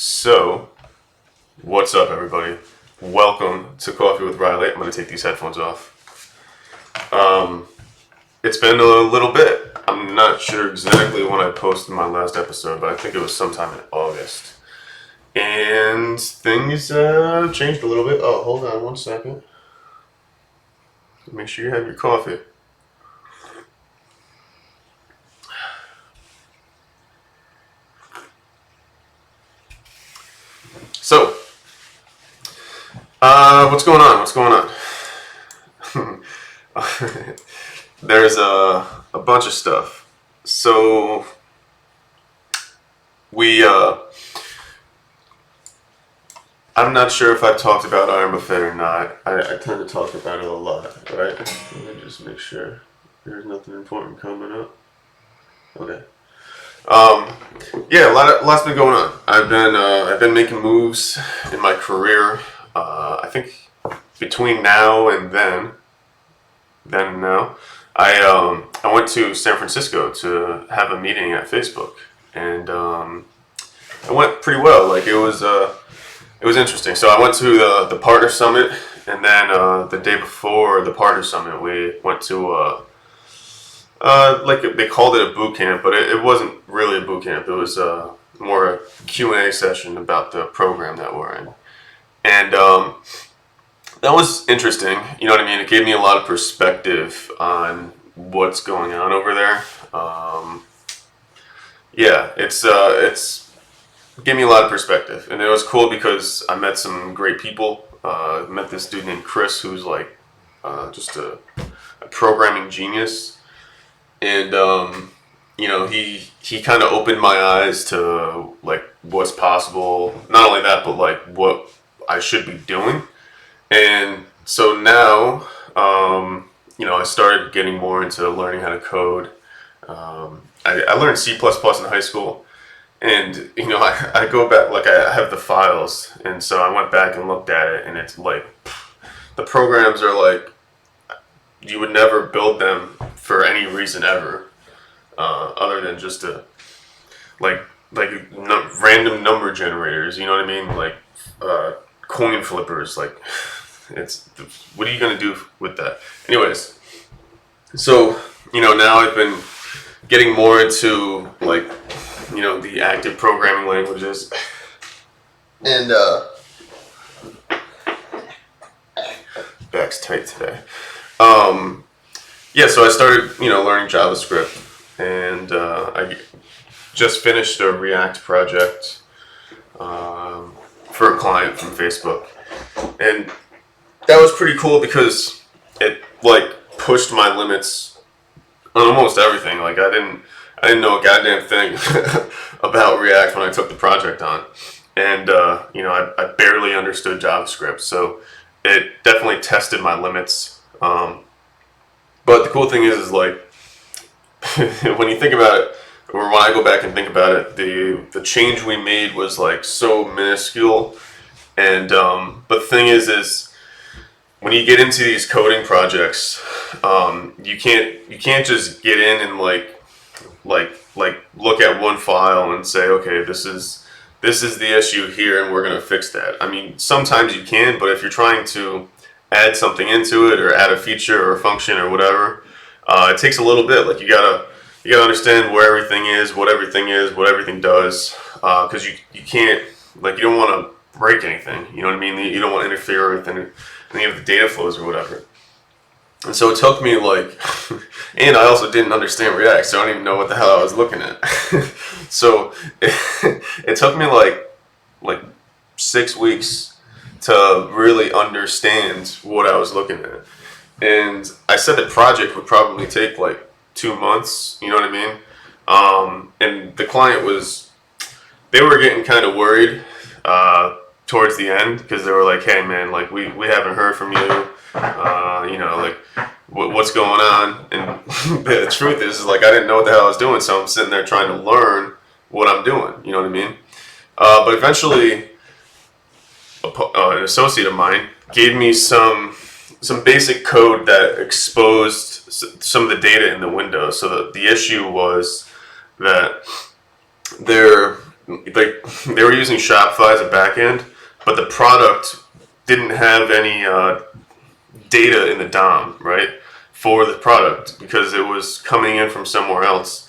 So, what's up, everybody? Welcome to Coffee with Riley. I'm going to take these headphones off. It's been a little bit. I'm not sure exactly when I posted my last episode, but I think it was sometime in August. And things changed a little bit. Oh, hold on one second. Make sure you have your coffee. So, what's going on? There's a bunch of stuff. So, I'm not sure if I've talked about Iron Buffet or not. I tend to talk about it a lot, right? Let me just make sure there's nothing important coming up. Okay. Yeah, lots been going on. I've been making moves in my career. I think between now and then and now, I went to San Francisco to have a meeting at Facebook, and it went pretty well. Like it was interesting. So I went to the partner summit, and then the day before the partner summit, we went to like they called it a boot camp, but it wasn't really a boot camp. It was more a Q&A session about the program that we're in. And that was interesting. You know what I mean? It gave me a lot of perspective on what's going on over there. It's gave me a lot of perspective. And it was cool because I met some great people. Met this dude named Chris who's like just a programming genius. And, you know, he kind of opened my eyes to, like, what's possible. Not only that, but, like, what I should be doing. And so now, you know, I started getting more into learning how to code. I learned C++ in high school. And, you know, I go back, like, I have the files. And so I went back and looked at it. And it's, like, the programs are, like, you would never build them for any reason ever, other than just to random number generators. You know what I mean? Like coin flippers. Like it's what are you gonna do with that? Anyways, so you know now I've been getting more into like you know the active programming languages, and back's tight today. Yeah, so I started, you know, learning JavaScript, and I just finished a React project for a client from Facebook, and that was pretty cool because it like pushed my limits on almost everything. Like I didn't know a goddamn thing about React when I took the project on, and you know, I barely understood JavaScript, so it definitely tested my limits. But the cool thing is like when you think about it, or when I go back and think about it, the change we made was like so minuscule. And but the thing is when you get into these coding projects, you can't just get in and like look at one file and say, okay, this is the issue here, and we're gonna fix that. I mean, sometimes you can, but if you're trying to add something into it or add a feature or a function or whatever, it takes a little bit. Like you gotta understand where everything is, what everything does, because you can't, like, you don't want to break anything. You know what I mean? You don't want to interfere with any of the data flows or whatever. And so it took me like, and I also didn't understand React, so I don't even know what the hell I was looking at. So it took me like 6 weeks to really understand what I was looking at. And I said the project would probably take like 2 months, you know what I mean? And the client they were getting kind of worried towards the end, because they were like, hey man, like we haven't heard from you, you know, like what's going on? And the truth is like I didn't know what the hell I was doing, so I'm sitting there trying to learn what I'm doing, you know what I mean? But eventually an associate of mine gave me some basic code that exposed some of the data in the window. So the issue was that they were using Shopify as a backend, but the product didn't have any data in the DOM, right, for the product, because it was coming in from somewhere else,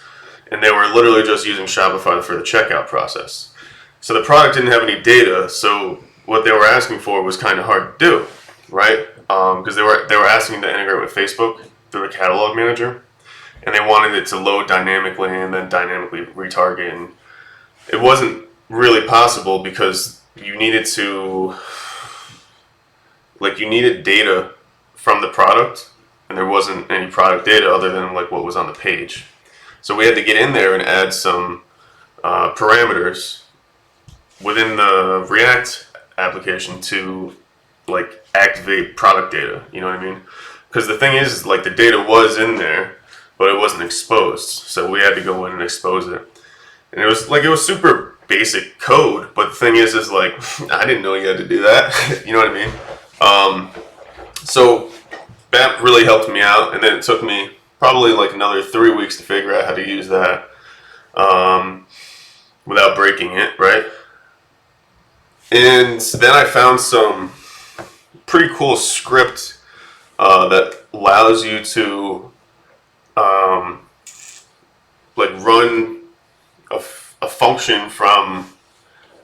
and they were literally just using Shopify for the checkout process. So the product didn't have any data, so what they were asking for was kind of hard to do, right? Because they were asking to integrate with Facebook through the catalog manager, and they wanted it to load dynamically and then dynamically retarget, and it wasn't really possible because you needed data from the product, and there wasn't any product data other than like what was on the page. So we had to get in there and add some parameters within the React application to like activate product data. You know what I mean? Because the thing is, like, the data was in there, but it wasn't exposed. So we had to go in and expose it. And it was super basic code, but the thing is like, I didn't know you had to do that. You know what I mean? So that really helped me out, and then it took me probably like another 3 weeks to figure out how to use that without breaking it, right? And then I found some pretty cool script that allows you to like run a function from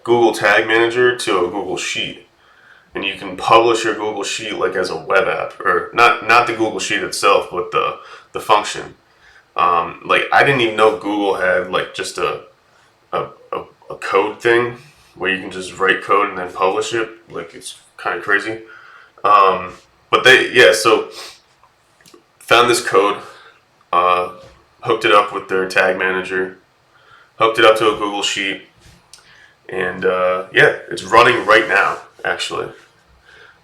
Google Tag Manager to a Google Sheet, and you can publish your Google Sheet like as a web app, or not the Google Sheet itself, but the function. Like, I didn't even know Google had like just a code thing where you can just write code and then publish it. Like, it's kind of crazy. But so found this code, hooked it up with their tag manager, hooked it up to a Google Sheet, and it's running right now, actually.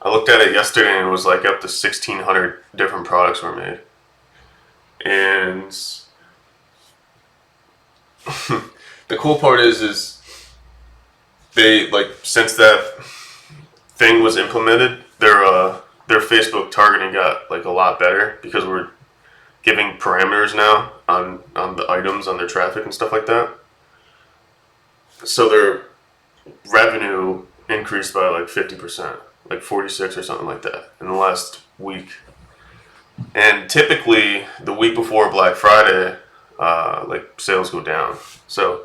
I looked at it yesterday and it was like up to 1,600 different products were made. And the cool part is they, like, since that thing was implemented, their Facebook targeting got like a lot better, because we're giving parameters now on the items on their traffic and stuff like that. So their revenue increased by like 50%, like 46 or something like that in the last week. And typically the week before Black Friday, like, sales go down. So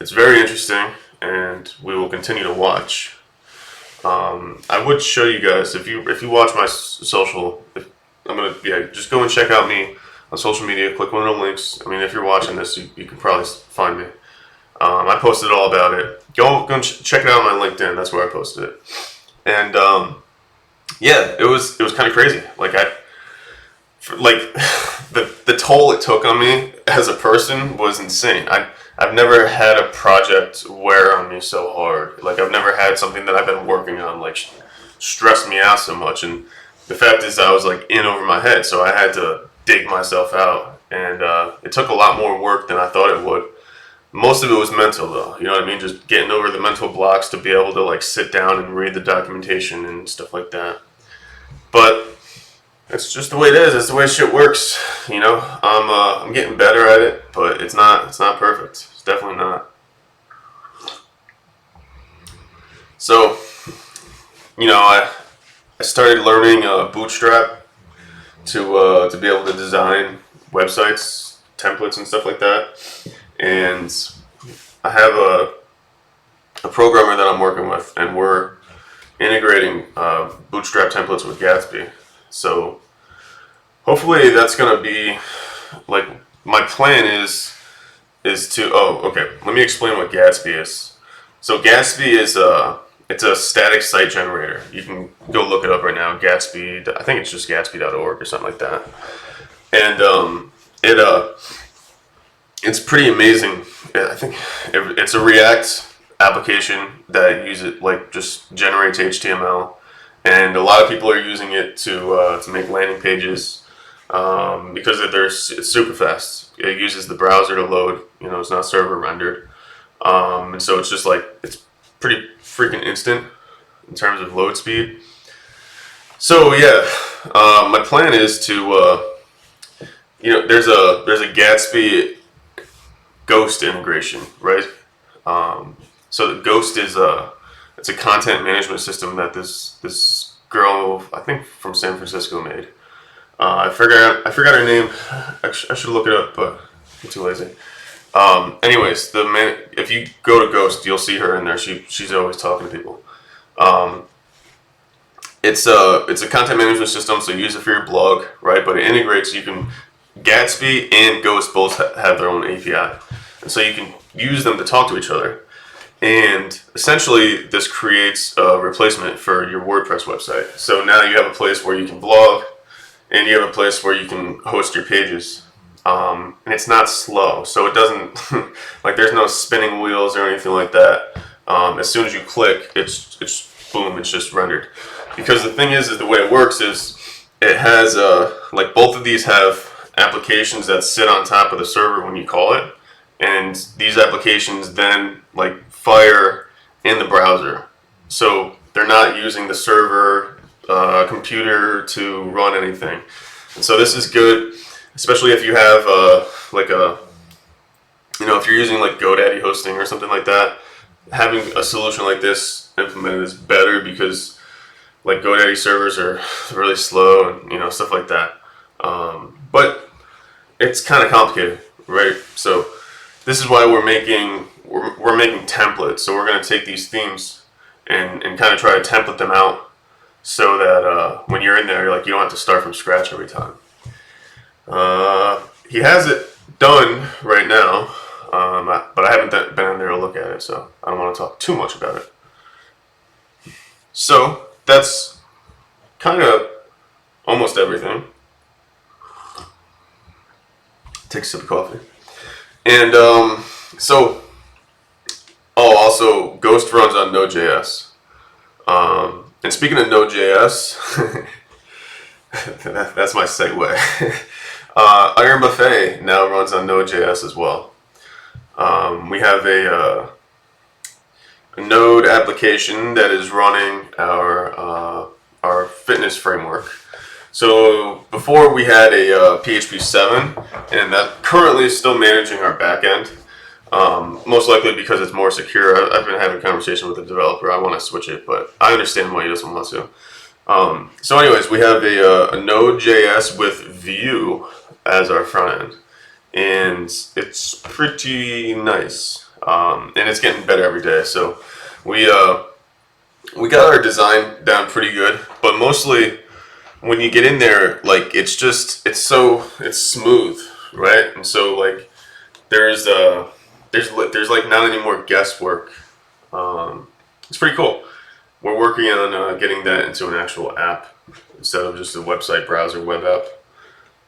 it's very interesting, and we will continue to watch. I would show you guys, if you watch my social, just go and check out me on social media. Click one of the links. I mean, if you're watching this, you can probably find me. I posted all about it. Go and check it out on my LinkedIn. That's where I posted it. And it was kind of crazy. Like, the toll it took on me as a person was insane. I've never had a project wear on me so hard. Like, I've never had something that I've been working on like stress me out so much. And the fact is, I was like in over my head, so I had to dig myself out, and it took a lot more work than I thought it would. Most of it was mental, though. You know what I mean? Just getting over the mental blocks to be able to like sit down and read the documentation and stuff like that. But it's just the way it is. It's the way shit works. You know, I'm getting better at it, but it's not perfect. It's definitely not. So, you know, I started learning Bootstrap to be able to design websites, templates, and stuff like that. And I have a programmer that I'm working with, and we're integrating Bootstrap templates with Gatsby. So hopefully that's gonna be like, my plan is to let me explain what Gatsby is. So Gatsby is it's a static site generator. You can go look it up right now. Gatsby, I think it's just gatsby.org or something like that. And it's pretty amazing. I think it's a React application that just generates HTML, and a lot of people are using it to make landing pages because it's super fast. It uses the browser to load. You know, it's not server rendered, and so it's just like, it's pretty freaking instant in terms of load speed. So my plan is to there's a Gatsby Ghost integration, right? So Ghost is it's a content management system that this girl, I think from San Francisco, made. I forgot her name. I should look it up, but I'm too lazy. Anyways, if you go to Ghost, you'll see her in there. She's always talking to people. It's a content management system, so you use it for your blog, right? But it integrates. You can Gatsby and Ghost both have their own API, and so you can use them to talk to each other. And essentially, this creates a replacement for your WordPress website. So now you have a place where you can blog, and you have a place where you can host your pages. And it's not slow, so it doesn't like there's no spinning wheels or anything like that. As soon as you click, it's boom, it's just rendered. Because the thing is the way it works is it has like both of these have applications that sit on top of the server when you call it, and these applications then like fire in the browser. So they're not using the server computer to run anything. And so this is good, especially if you have if you're using like GoDaddy hosting or something like that. Having a solution like this implemented is better because like GoDaddy servers are really slow and stuff like that. But it's kind of complicated, right? So this is why we're making templates. So we're going to take these themes and kind of try to template them out so that when you're in there, you don't have to start from scratch every time. He has it done right now, but I haven't been in there to look at it, so I don't want to talk too much about it. So that's kind of almost everything. Take a sip of coffee. And also Ghost runs on Node.js. And speaking of Node.js, that's my segue. Iron Buffet now runs on Node.js as well. We have a Node application that is running our fitness framework. So before we had a PHP 7, and that currently is still managing our backend. Most likely because it's more secure. I've been having a conversation with the developer. I want to switch it, but I understand why he doesn't want to. So anyways, we have a Node.js with Vue as our front end, and it's pretty nice. And it's getting better every day. So we got our design down pretty good, but mostly when you get in there, it's smooth, right? And so there's not any more guesswork. It's pretty cool. We're working on getting that into an actual app instead of just a website browser web app.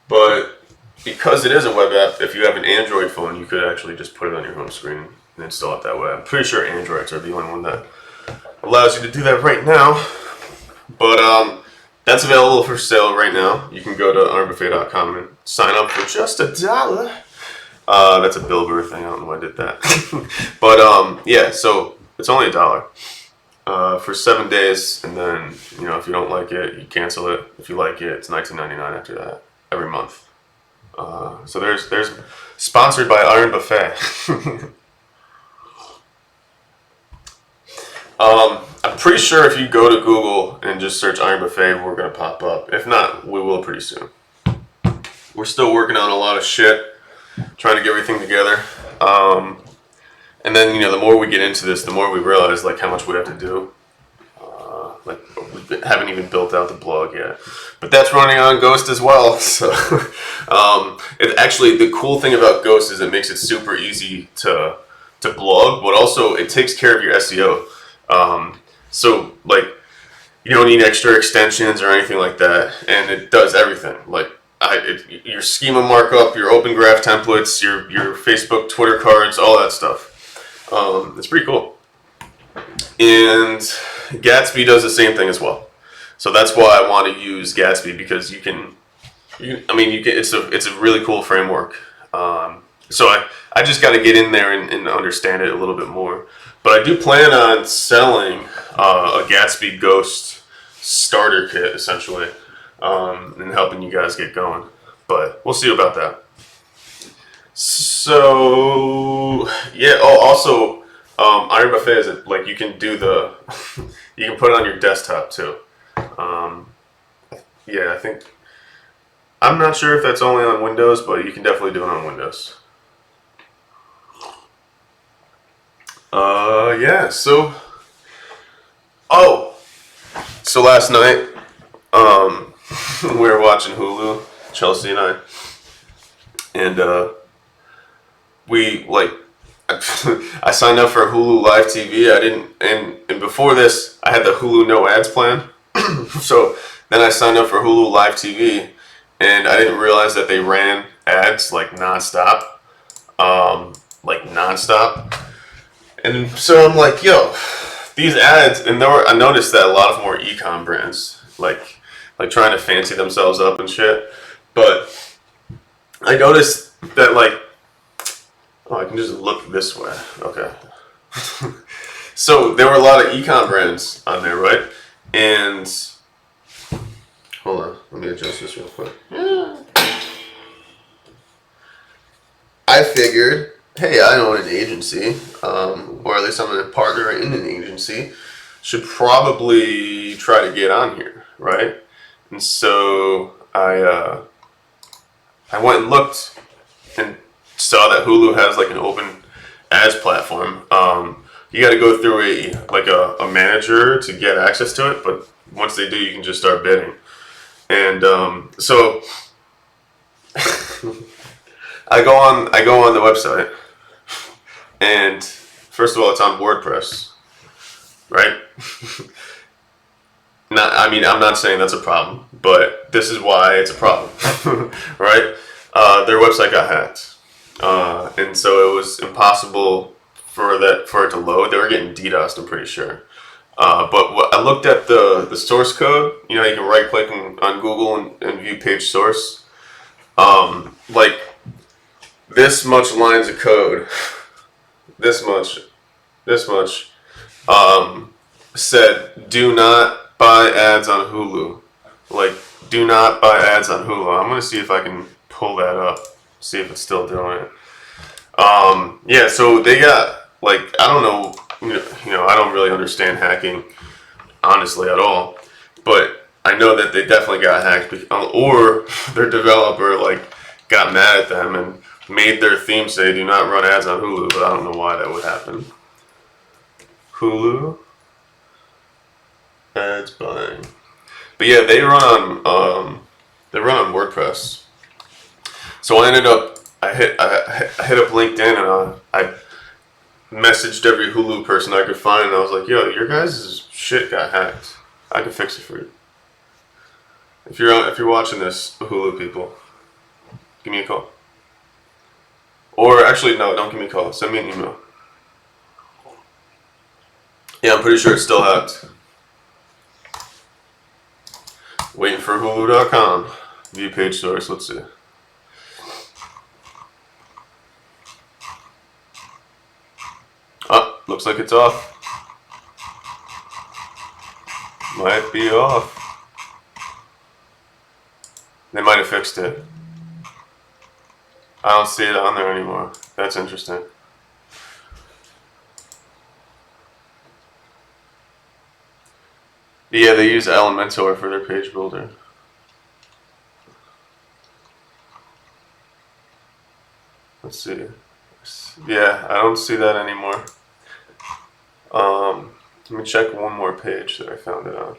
But because it is a web app, if you have an Android phone, you could actually just put it on your home screen and install it that way. I'm pretty sure Androids are the only one that allows you to do that right now. But that's available for sale right now. You can go to ironbuffet.com and sign up for just $1. That's a Billboard thing. I don't know why I did that. But yeah, so it's only $1 for 7 days, and then if you don't like it, you cancel it. If you like it, it's $19.99 after that every month. So there's sponsored by Iron Buffet. I'm pretty sure if you go to Google and just search Iron Buffet, we're gonna pop up. If not, we will pretty soon. We're still working on a lot of shit, trying to get everything together. And then the more we get into this, the more we realize how much we have to do. We haven't even built out the blog yet, but that's running on Ghost as well. So it actually, the cool thing about Ghost is it makes it super easy to blog, but also it takes care of your SEO. So you don't need extra extensions or anything like that, and it does everything. Your schema markup, your open graph templates, your Facebook, Twitter cards, all that stuff. It's pretty cool. And Gatsby does the same thing as well. So that's why I want to use Gatsby, because it's a really cool framework. So I just got to get in there and understand it a little bit more. But I do plan on selling a Gatsby Ghost starter kit, essentially, and helping you guys get going. But we'll see about that. So, yeah, also, Iron Buffet is like you can do the, you can put it on your desktop too. Yeah, I think I'm not sure if that's only on Windows, but you can definitely do it on Windows. Yeah. So last night, we were watching Hulu, Chelsea and I, and we like I signed up for Hulu Live TV. I didn't, and before this, I had the Hulu no ads plan. So then I signed up for Hulu Live TV, and I didn't realize that they ran ads like nonstop, nonstop. And so I'm like, yo, these ads, and I noticed that a lot of them were e-com brands, like trying to fancy themselves up and shit. But I noticed that like, oh, I can just look this way. Okay. So there were a lot of e-com brands on there, right? And hold on, let me adjust this real quick. I figured, hey, I own an agency, or at least I'm a partner in an agency, should probably try to get on here, right? And so I went and looked and saw that Hulu has like an open ads platform. You got to go through a manager to get access to it, but once they do, you can just start bidding. And so I go on the website, and first of all, it's on WordPress, right? I'm not saying that's a problem, but this is why it's a problem, right? Their website got hacked, and so it was impossible for it to load. They were getting DDoSed, I'm pretty sure. But I looked at the source code. You know, you can right click on Google and view page source. Like this much lines of code, this much, said do not buy ads on Hulu. Like, do not buy ads on Hulu. I'm gonna see if I can pull that up, see if it's still doing it. Yeah, so they got, like, I don't know, I don't really understand hacking, honestly, at all. But I know that they definitely got hacked, or their developer, like, got mad at them and made their theme say, do not run ads on Hulu, but I don't know why that would happen. Hulu ads buying. But yeah, they run on WordPress. So I ended up, I hit up LinkedIn, and I messaged every Hulu person I could find, and I was like, yo, your guys' shit got hacked. I can fix it for you. If you're watching this, Hulu people, give me a call. Or actually, no, don't give me a call. Send me an email. Yeah, I'm pretty sure it's still hacked. Waiting for Hulu.com. View page source. Let's see. Oh, looks like it's off. Might be off. They might have fixed it. I don't see it on there anymore. That's interesting. Yeah, they use Elementor for their page builder. Let's see. Yeah, I don't see that anymore. Let me check one more page that I found it on.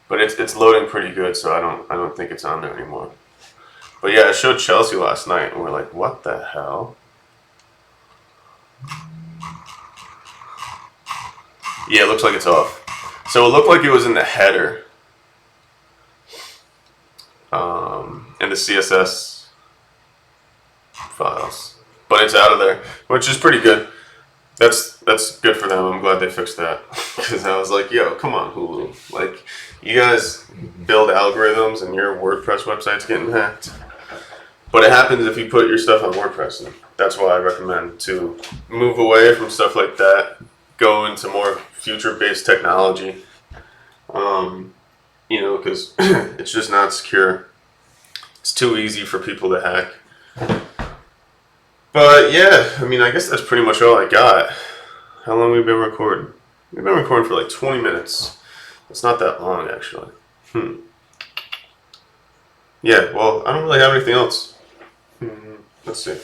But it's loading pretty good, so I don't think it's on there anymore. But yeah, I showed Chelsea last night, and we're like, what the hell? Yeah, it looks like it's off. So it looked like it was in the header, in the CSS files, but it's out of there, which is pretty good. That's good for them. I'm glad they fixed that, because I was like, yo, come on, Hulu. Like, you guys build algorithms and your WordPress website's getting hacked. But it happens if you put your stuff on WordPress, and that's why I recommend to move away from stuff like that, go into more future-based technology, because it's just not secure. It's too easy for people to hack. But yeah, I mean, I guess that's pretty much all I got. How long have we been recording? We've been recording for like 20 minutes. It's not that long, actually. Yeah, well, I don't really have anything else. Let's see.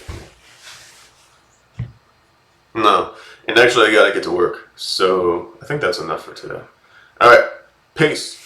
No. And actually, I gotta get to work. So, I think that's enough for today. Alright. Peace.